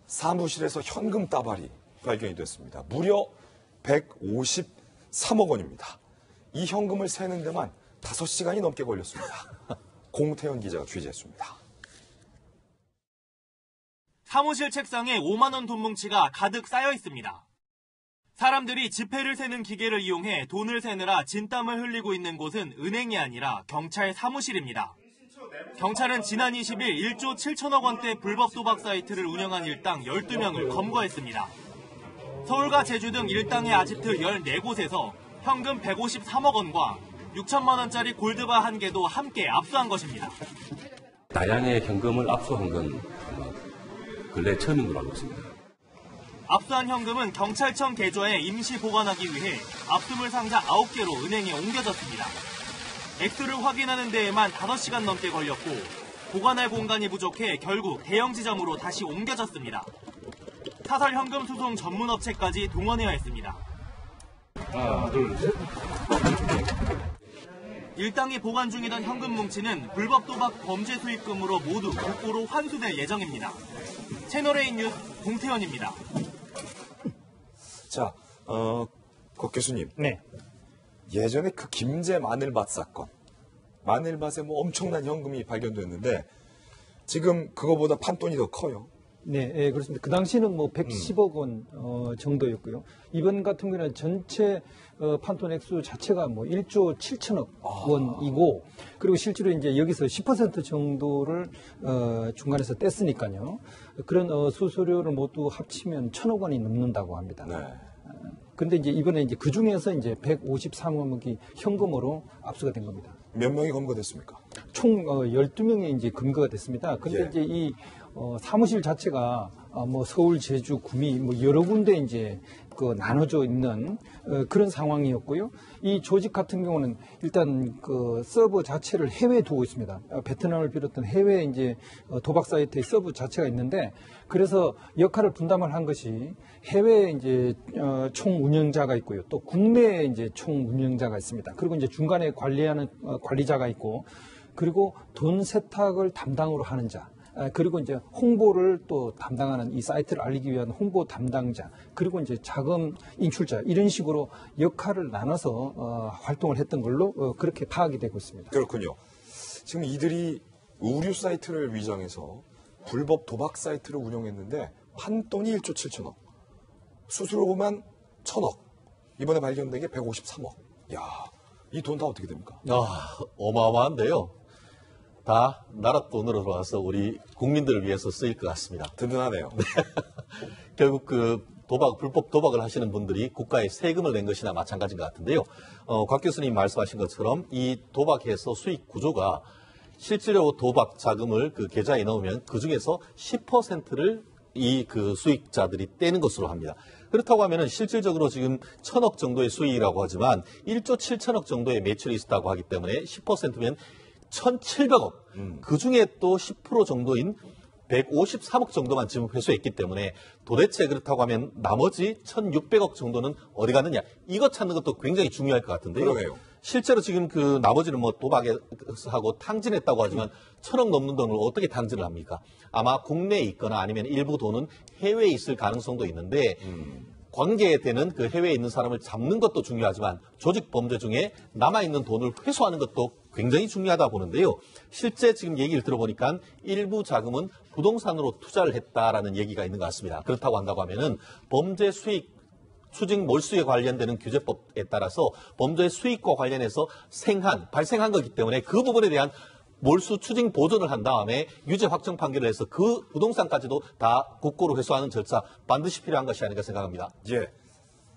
사무실에서 현금 따발이 발견이 됐습니다. 무려 153억 원입니다. 이 현금을 세는 데만 5시간이 넘게 걸렸습니다. 공태현 기자가 취재했습니다. 사무실 책상에 5만 원 돈 뭉치가 가득 쌓여 있습니다. 사람들이 지폐를 세는 기계를 이용해 돈을 세느라 진땀을 흘리고 있는 곳은 은행이 아니라 경찰 사무실입니다. 경찰은 지난 20일 1조 7천억 원대 불법 도박 사이트를 운영한 일당 12명을 검거했습니다. 서울과 제주 등 일당의 아지트 14곳에서 현금 153억 원과 6천만 원짜리 골드바 1개도 함께 압수한 것입니다. 다량의 현금을 압수한 건 근래 처음인 걸로 알고 있습니다. 압수한 현금은 경찰청 계좌에 임시 보관하기 위해 압수물 상자 9개로 은행에 옮겨졌습니다. 액수를 확인하는 데에만 5시간 넘게 걸렸고 보관할 공간이 부족해 결국 대형 지점으로 다시 옮겨졌습니다. 사설 현금 수송 전문업체까지 동원해야 했습니다. 하나, 둘, 셋. 일당이 보관 중이던 현금 뭉치는 불법 도박 범죄 수익금으로 모두 국고로 환수될 예정입니다. 채널A 뉴스 공태현입니다. 자, 곽 교수님. 네. 예전에 그 김제 마늘밭 사건. 마늘밭에 뭐 엄청난 현금이 발견됐는데 지금 그거보다 판돈이 더 커요. 네, 예, 그렇습니다. 그 당시는 뭐 110억 원 정도였고요. 이번 같은 경우는 전체 판돈 액수 자체가 뭐 1조 7천억 원이고, 그리고 실제로 이제 여기서 10% 정도를 중간에서 뗐으니까요. 그런 수수료를 모두 합치면 1,000억 원이 넘는다고 합니다. 네. 근데 이제 이번에 이제 그 중에서 이제 153억이 현금으로 압수가 된 겁니다. 몇 명이 검거됐습니까? 총 12명이 이제 검거가 됐습니다. 근데 예. 이제 이 사무실 자체가 뭐 서울, 제주, 구미 뭐 여러 군데 이제 그 나눠져 있는 그런 상황이었고요. 이 조직 같은 경우는 일단 그 서버 자체를 해외에 두고 있습니다. 베트남을 비롯한 해외에 이제 도박 사이트의 서버 자체가 있는데, 그래서 역할을 분담을 한 것이 해외에 이제 총 운영자가 있고요. 또 국내에 이제 총 운영자가 있습니다. 그리고 이제 중간에 관리하는 관리자가 있고, 그리고 돈 세탁을 담당으로 하는 자, 그리고 이제 홍보를 또 담당하는, 이 사이트를 알리기 위한 홍보 담당자, 그리고 이제 자금 인출자, 이런 식으로 역할을 나눠서 활동을 했던 걸로 그렇게 파악이 되고 있습니다. 그렇군요. 지금 이들이 의류 사이트를 위장해서 불법 도박 사이트를 운영했는데 판돈이 1조 7천억, 수수료만 1,000억, 이번에 발견된 게 153억. 야, 이 돈 다 어떻게 됩니까? 어마어마한데요. 다 나라 돈으로 들어와서 우리 국민들을 위해서 쓰일 것 같습니다. 든든하네요. 결국 그 불법 도박을 하시는 분들이 국가에 세금을 낸 것이나 마찬가지인 것 같은데요. 곽 교수님 말씀하신 것처럼 이 도박에서 수익 구조가 실제로 도박 자금을 그 계좌에 넣으면 그 중에서 10%를 이 그 수익자들이 떼는 것으로 합니다. 그렇다고 하면은 실질적으로 지금 1,000억 정도의 수익이라고 하지만 1조 7천억 정도의 매출이 있었다고 하기 때문에 10%면 1,700억. 그 중에 또 10% 정도인 153억 정도만 지금 회수했기 때문에 도대체 그렇다고 하면 나머지 1,600억 정도는 어디 갔느냐. 이거 찾는 것도 굉장히 중요할 것 같은데요. 그러네요. 실제로 지금 그 나머지는 뭐 도박하고 탕진했다고 하지만 1,000억 넘는 돈을 어떻게 탕진을 합니까? 아마 국내에 있거나 아니면 일부 돈은 해외에 있을 가능성도 있는데 관계되는 그 해외에 있는 사람을 잡는 것도 중요하지만 조직 범죄 중에 남아있는 돈을 회수하는 것도 굉장히 중요하다 보는데요. 실제 지금 얘기를 들어보니까 일부 자금은 부동산으로 투자를 했다라는 얘기가 있는 것 같습니다. 그렇다고 한다고 하면은 범죄 수익 추징 몰수에 관련되는 규제법에 따라서 범죄 수익과 관련해서 발생한 거기 때문에 그 부분에 대한 몰수 추징 보전을 한 다음에 유죄 확정 판결을 해서 그 부동산까지도 다 국고로 회수하는 절차 반드시 필요한 것이 아닌가 생각합니다. 예.